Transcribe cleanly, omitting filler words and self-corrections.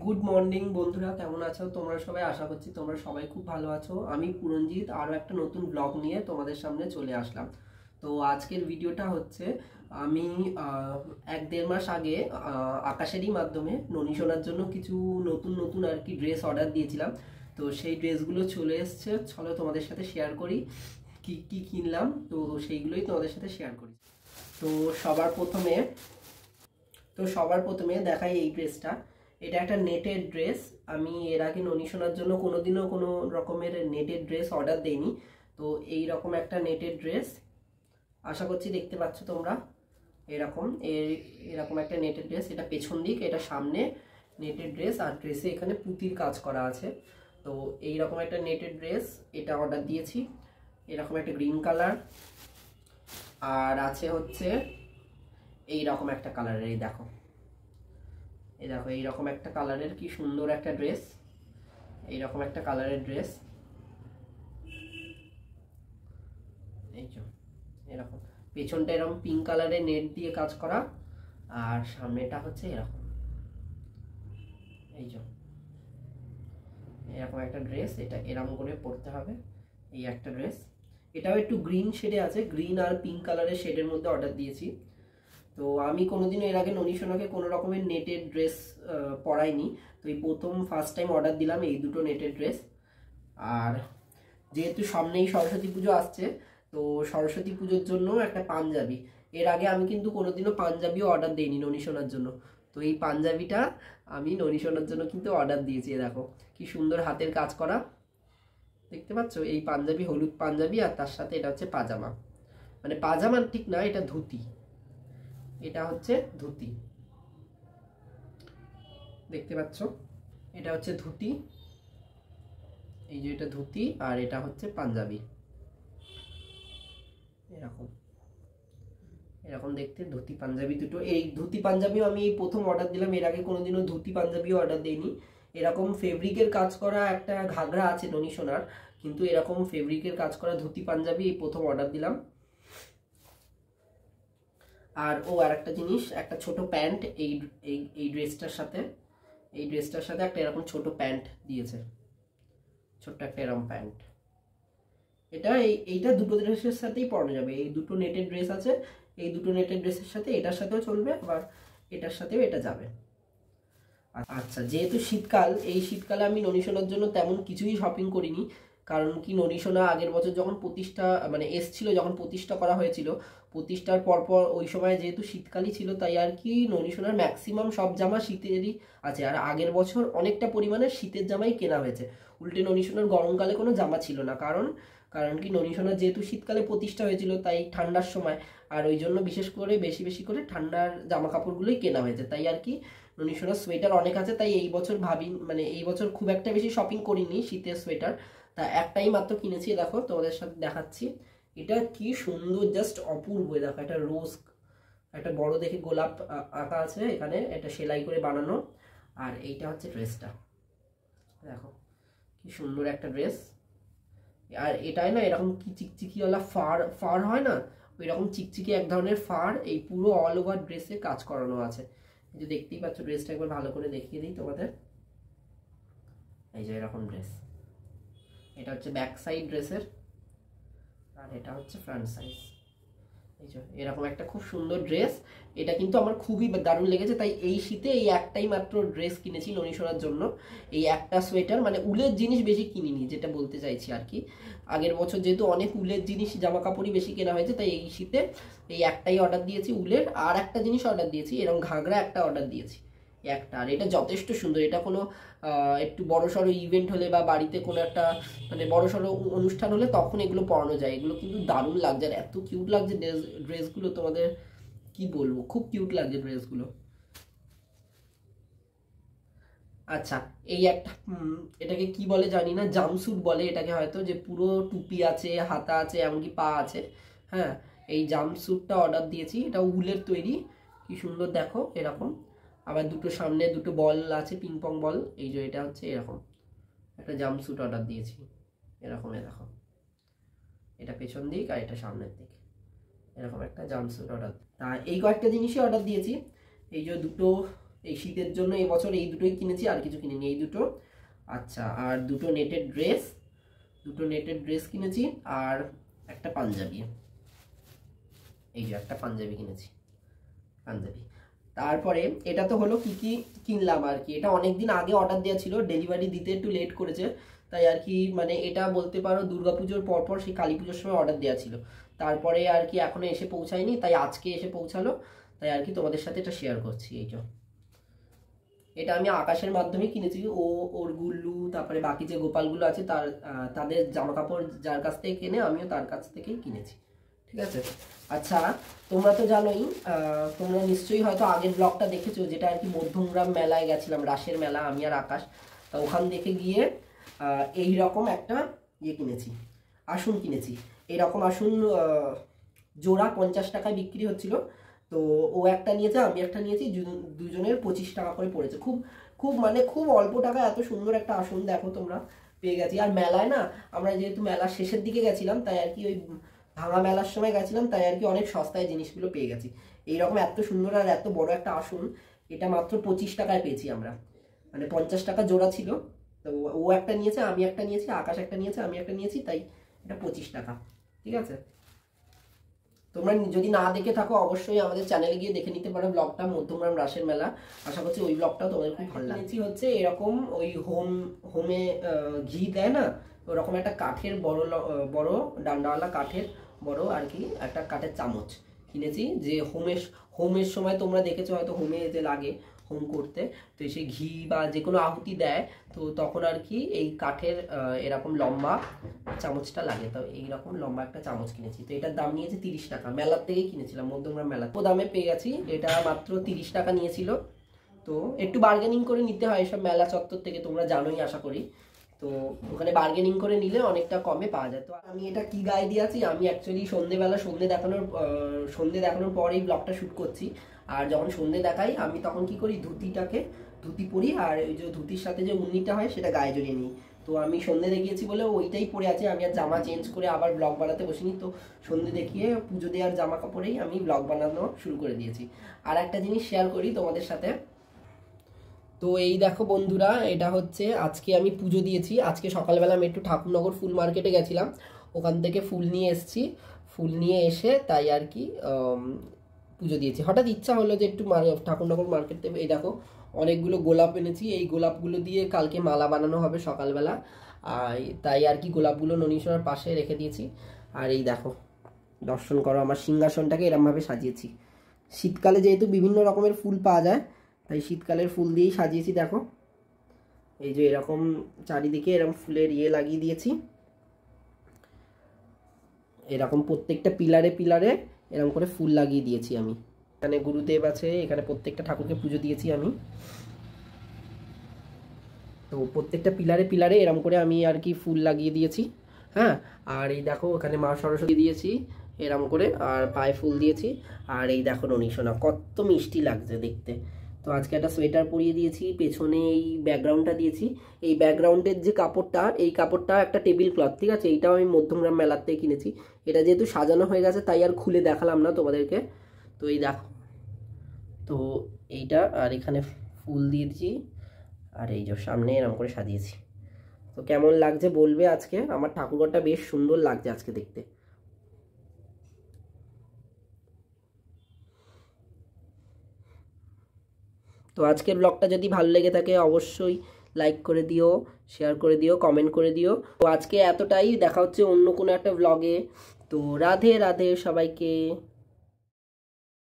Good morning বন্ধুরা, কেমন আছো তোমরা সবাই? আশা করছি তোমরা সবাই খুব ভালো আছো। আমি পুরঞ্জিত আরও একটা নতুন ব্লগ নিয়ে তোমাদের সামনে চলে আসলাম। তো আজকের ভিডিওটা হচ্ছে আমি এক দেড় মাস আগে আকাশেরই মাধ্যমে ননী সোনার জন্য কিছু নতুন নতুন আর কি ড্রেস অর্ডার দিয়েছিলাম। তো সেই ড্রেসগুলো চলে এসছে, চলো তোমাদের সাথে শেয়ার করি কি কি কিনলাম। তো সেইগুলোই তোমাদের সাথে শেয়ার করি। তো সবার প্রথমে দেখাই এই ড্রেসটা। এটা একটা নেটের ড্রেস। আমি এর আগে ননী সোনার জন্য কোনোদিনও কোনো রকমের নেটের ড্রেস অর্ডার দেইনি। তো এই রকম একটা নেটের ড্রেস, আশা করছি দেখতে পাচ্ছ তোমরা। এরকম একটা নেটের ড্রেস। এটা পেছন দিক, এটা সামনে নেটের ড্রেস, আর ড্রেসে এখানে পুঁতির কাজ করা আছে। তো এইরকম একটা নেটের ড্রেস এটা অর্ডার দিয়েছি, এরকম একটা গ্রিন কালার। আর আছে হচ্ছে এইরকম একটা কালারের, এই দেখো এইরকম একটা কালারের, কি সুন্দর একটা ড্রেস। এইরকম একটা কালারের ড্রেস, এই যে এরকম পেছনটা এরকম পিঙ্ক কালারের নেট দিয়ে কাজ করা, আর সামনেটা হচ্ছে এরকম, এই যে এরকম একটা ড্রেস। এটা এরকম করে পরতে হবে, এই একটা ড্রেস। এটাও একটু গ্রিন শেডে আছে, গ্রিন আর পিঙ্ক কালারের শেডের মধ্যে অর্ডার দিয়েছি। তো আমি কোনোদিনও এর আগে ননী সোনাকে কোনো রকমের নেটের ড্রেস পরাইনি। তো এই ফার্স্ট টাইম অর্ডার দিলাম এই দুটো নেটের ড্রেস। আর যেহেতু সামনেই সরস্বতী পুজো আসছে, তো সরস্বতী পুজোর জন্য একটা পাঞ্জাবি। এর আগে আমি কিন্তু কোনোদিনও পাঞ্জাবিও অর্ডার দিইনি ননী সোনার জন্য। তো এই পাঞ্জাবিটা আমি ননী সোনার জন্য কিন্তু অর্ডার দিয়েছি। দেখো কি সুন্দর হাতের কাজ করা, দেখতে পাচ্ছ? এই পাঞ্জাবি, হলুদ পাঞ্জাবি, আর তার সাথে এটা হচ্ছে পাজামা। মানে পাজামা ঠিক না, এটা ধুতি। এটা হচ্ছে ধুতি, দেখতে পাচ্ছ? এটা হচ্ছে ধুতি, এই যে এটা ধুতি, আর এটা হচ্ছে পাঞ্জাবি। এরকম এরকম দেখতে ধুতি পাঞ্জাবি দুটো। এই ধুতি পাঞ্জাবিও আমি এই প্রথম অর্ডার দিলাম, এর আগে কোনোদিনও ধুতি পাঞ্জাবিও অর্ডার দিইনি। এরকম ফেব্রিকের কাজ করা একটা ঘাগরা আছে ননী সোনার, কিন্তু এরকম ফেব্রিকের কাজ করা ধুতি পাঞ্জাবি এই প্রথম অর্ডার দিলাম। আর একটা জিনিস, একটা ছোট প্যান্ট এই ড্রেসটার সাথে, এই ড্রেসটার সাথে একটা এরকম ছোট প্যান্ট দিয়েছে, ছোট্ট একটা এরকম প্যান্ট। এইটা দুটো ড্রেসের সাথেই পরানো যাবে। এই দুটো নেটের ড্রেস আছে, এই দুটো নেটের ড্রেসের সাথে এটার সাথেও চলবে, আবার এটার সাথেও এটা যাবে। আচ্ছা, যেহেতু শীতকাল, এই শীতকালে আমি ননী সোনার জন্য তেমন কিছুই শপিং করিনি। কারণ কি, ননী সোনা আগের বছর যখন প্রতিষ্ঠা মানে এসছিল, যখন প্রতিষ্ঠা করা হয়েছিল, প্রতিষ্ঠার পরপর ওই সময় যেহেতু শীতকালই ছিল, তাই আর কি ননী সোনার ম্যাক্সিমাম সব জামা শীতেরই আছে। আর আগের বছর অনেকটা পরিমাণে শীতের জামাই কেনা হয়েছে। উল্টে ননী সোনার গরমকালে কোনো জামা ছিল না। কারণ কি, ননী সোনার যেহেতু শীতকালে প্রতিষ্ঠা হয়েছিল, তাই ঠান্ডার সময়, আর ওই জন্য বিশেষ করে বেশি বেশি করে ঠান্ডার জামা কাপড়গুলোই কেনা হয়েছে। তাই আর কি ননী সোনার সোয়েটার অনেক আছে, তাই এই বছর মানে এই বছর খুব একটা বেশি শপিং করিনি শীতের সোয়েটার। তা একটাই মাত্র কিনেছি, দেখো তোমাদের সাথে দেখাচ্ছি। এটা কি সুন্দর, জাস্ট অপূর্ব। দেখো একটা রোজ, একটা বড় দেখে গোলাপ আঁকা আছে এখানে, এটা সেলাই করে বানানো। আর এইটা হচ্ছে ড্রেসটা, দেখো কি সুন্দর একটা ড্রেস। আর এটাই না এরকম কি চিকচিকিওয়ালা ফার হয় না, ওই রকম চিকচিকি এক ধরনের ফার এই পুরো অল ওভার ড্রেসে কাজ করানো আছে। এই যে দেখতেই পাচ্ছ, ড্রেসটা একবার ভালো করে দেখিয়ে দিই তোমাদের। এই যে এরকম ড্রেস, এটা হচ্ছে ব্যাক সাইড ড্রেসের, আর এটা হচ্ছে ফ্রন্ট সাইড। এই যে এরকম একটা খুব সুন্দর ড্রেস। এটা কিন্তু আমার খুবই দারুণ লেগেছে। তাই এই শীতে এই একটাই মাত্র ড্রেস কিনেছি ননী সোনার জন্য, এই একটা সোয়েটার। মানে উলের জিনিস বেশি কিনিনি, যেটা বলতে চাইছি আর কি। আগের বছর যেহেতু অনেক উলের জিনিস, জামা কাপড়ই বেশি কেনা হয়েছে, তাই এই শীতে এই একটাই অর্ডার দিয়েছি উলের। আর একটা জিনিস অর্ডার দিয়েছি, এরকম ঘাগরা একটা অর্ডার দিয়েছি একটা। আর এটা যথেষ্ট সুন্দর। এটা কোনো একটু বড় সড়ো ইভেন্ট হলে বা বাড়িতে কোনো একটা মানে বড় সড়ো অনুষ্ঠান হলে তখন এগুলো পরানো যায়। এগুলো কিন্তু দারুণ লাগছে, আর এত কিউট লাগছে ড্রেসগুলো, তোমাদের কি বলবো, খুব কিউট লাগছে ড্রেসগুলো। আচ্ছা, এই একটা এটাকে কি বলে জানি না, জামস্যুট বলে এটাকে হয়তো, যে পুরো টুপি আছে, হাতা আছে, এমনকি পা আছে। হ্যাঁ, এই জামস্যুটটা অর্ডার দিয়েছি। এটা উলের তৈরি, কি সুন্দর দেখো এরকম। আবার দুটো সামনে দুটো বল আছে, পিং পং বল। এই যে এটা হচ্ছে এরকম একটা জামস্যুট অর্ডার দিয়েছি, এরকম দেখো। এটা পেছন দিক আর এটা সামনের দিক, এরকম একটা জামস্যুট অর্ডার। তা এই কয়েকটা জিনিসই অর্ডার দিয়েছি। এই যে দুটো এই শীতের জন্য এবছর এই দুটোই কিনেছি, আর কিছু কিনিনি, এই দুটো। আচ্ছা, আর দুটো নেটেড ড্রেস কিনেছি, আর একটা পাঞ্জাবি, এই যে একটা পাঞ্জাবি কিনেছি, পাঞ্জাবি। তারপরে এটা তো হলো কি কি কিনলাম আর কি। এটা অনেকদিন আগে অর্ডার দেওয়া ছিল, ডেলিভারি দিতে একটু লেট করেছে, তাই আর কি মানে এটা বলতে পারো দুর্গাপুজোর পরপর সেই কালী পুজোর সময় অর্ডার দেওয়া ছিল, তারপরে আর কি এখনো এসে পৌঁছায়নি, তাই আজকে এসে পৌঁছালো, তাই আর কি তোমাদের সাথে এটা শেয়ার করছি। এই যে এটা আমি আকাশের মাধ্যমে কিনেছি, ওর গুল্লু তারপরে বাকি যে গোপালগুলো আছে তাদের জামা কাপড় যার কাছ থেকে কেনে আমিও তার কাছ থেকেই কিনেছি, ঠিক আছে। আচ্ছা, তোমরা তো জানোই, তোমরা নিশ্চয়ই হয়তো আগের ব্লগটা দেখেছো, যেটা আর কি মধ্যমগ্রাম মেলায় গেছিলাম, রাসের মেলা, আমি আর আকাশ। তা ওখান থেকে গিয়ে এই রকম একটা ইয়ে কিনেছি, আসন কিনেছি। এইরকম আসন জোড়া 50 টাকায় বিক্রি হচ্ছিল, তো ও একটা নিয়েছে, আমি একটা নিয়েছি, দুজনের 25 টাকা করে পড়েছে। খুব খুব মানে খুব অল্প টাকা এত সুন্দর একটা আসন দেখো তোমরা পেয়ে গেছি। আর মেলায় না, আমরা যেহেতু মেলার শেষের দিকে গেছিলাম, তাই আর কি ওই ভাঙা মেলার সময় গেছিলাম, তাই আর কি অনেক সস্তায় জিনিসগুলো পেয়ে গেছি। এইরকম এত সুন্দর আর এত বড় একটা আসন, এটা মাত্র 25 টাকায় পেয়েছি আমরা, মানে 50 টাকা জোড়া ছিল। তো ও একটা নিয়েছে, আমি একটা নিয়েছি, আকাশ একটা নিয়েছে, আমি একটা নিয়েছি, তাই এটা 25 টাকা, ঠিক আছে। তোমরা যদি না দেখে থাকো অবশ্যই আমাদের চ্যানেলে গিয়ে দেখে নিতে পারো ব্লগটা, মধ্যমগ্রাম রাসের মেলা। আশা করছি ওই ব্লগটাও তোমাদের খুব ভালো লাগছে। হচ্ছে এরকম ওই হোমে ঘি দেয় না, ওরকম একটা কাঠের বড় ডান্ডাওয়ালা কাঠের বড় আর কি একটা কাঠের চামচ কিনেছি, যে হোমের সময় তোমরা দেখেছো হয়তো, হোমে যে লাগে হোম করতে, তো সেই ঘি বা যে কোনো আহুতি দেয়, তো তখন আর কি এই কাঠের এরকম লম্বা চামচটা লাগে, তো এইরকম লম্বা একটা চামচ কিনেছি। তো এটার দাম নিয়েছে 30 টাকা, মেলার থেকেই কিনেছিলাম, মধ্যমগ্রাম মেলা, ও দামে পেয়ে গেছি। এটা মাত্র 30 টাকা নিয়েছিল, তো একটু বার্গেনিং করে নিতে হয় এসব মেলা চত্বর থেকে, তোমরা জানোই আশা করি। তো ওখানে বার্গেনিং করে নিলে অনেকটা কমে পাওয়া যায়। তো আমি এটা কি গায়ে দিয়েছি, আমি অ্যাকচুয়ালি সন্ধে দেখানোর পর এই ব্লগটা শ্যুট করছি। আর যখন সন্ধে দেখাই আমি তখন কি করি, ধুতি পরি, আর ওই যে ধুতির সাথে যে উন্নিটা হয় সেটা গায়ে জড়িয়ে নিই। তো আমি সন্ধে দেখিয়েছি বলে ওইটাই পরে আছে, আমি আর জামা চেঞ্জ করে আবার ব্লগ বানাতে বসিনি। তো সন্ধে দেখিয়ে পুজো দেওয়ার জামা কাপড়েই আমি ব্লগ বানানো শুরু করে দিয়েছি। আর একটা জিনিস শেয়ার করি তোমাদের সাথে, তো এই দেখো বন্ধুরা, এটা হচ্ছে আজকে আমি পুজো দিয়েছি। আজকে সকালবেলা আমি একটু ঠাকুরনগর ফুল মার্কেটে গেছিলাম, ওখান থেকে ফুল নিয়ে এসেছি, ফুল নিয়ে এসে তাই আর কি পুজো দিয়েছি। হঠাৎ ইচ্ছা হলো যে একটু ঠাকুরনগর মার্কেট থেকে, এই দেখো অনেকগুলো গোলাপ এনেছি, এই গোলাপগুলো দিয়ে কালকে মালা বানানো হবে সকালবেলা, আর তাই আর কি গোলাপগুলো ননীশ্বরের পাশে রেখে দিয়েছি। আর এই দেখো দর্শন করো, আমার সিংহাসনটাকে এরমভাবে সাজিয়েছি। শীতকালে যেহেতু বিভিন্ন রকমের ফুল পাওয়া যায়, তাই শীতকালের ফুল দিয়েই সাজিয়েছি। দেখো এই যে এরকম চারিদিকে এরকম ফুলের ইয়ে লাগিয়ে দিয়েছি, এরকম প্রত্যেকটা পিলারে এরকম করে ফুল লাগিয়ে দিয়েছি আমি। এখানে গুরুদেব আছে, এখানে প্রত্যেকটা ঠাকুরকে পুজো দিয়েছি আমি। তো প্রত্যেকটা পিলারে এরকম করে আমি আর কি ফুল লাগিয়ে দিয়েছি, হ্যাঁ। আর এই দেখো এখানে মা সরস্বতী দিয়েছি এরকম করে, আর পায়ে ফুল দিয়েছি। আর এই দেখো ননীসোনা কত মিষ্টি লাগছে দেখতে। তো আজকে একটা সোয়েটার পরিয়ে দিয়েছি, পেছনে এই ব্যাকগ্রাউন্ডটা দিয়েছি। এই ব্যাকগ্রাউন্ডের যে কাপড়টা, এই কাপড়টা একটা টেবিল ক্লথ, ঠিক আছে, এইটাও আমি মধ্যমগ্রাম মেলার থেকে কিনেছি। এটা যেহেতু সাজানো হয়ে গেছে তাই আর খুলে দেখালাম না তোমাদেরকে। তো এই দেখো, তো এইটা আর এখানে ফুল দিয়েছি, আর এই যে সামনে এরকম করে সাজিয়েছি। তো কেমন লাগছে বলবে, আজকে আমার ঠাকুরঘরটা বেশ সুন্দর লাগছে আজকে দেখতে। তো আজকের ব্লগটা যদি ভালো লেগে থাকে অবশ্যই লাইক করে দিও, শেয়ার করে দিও, কমেন্ট করে দিও। তো আজকে এতটাই, দেখা হচ্ছে অন্য কোনো একটা ব্লগে। তো রাধে রাধে সবাইকে।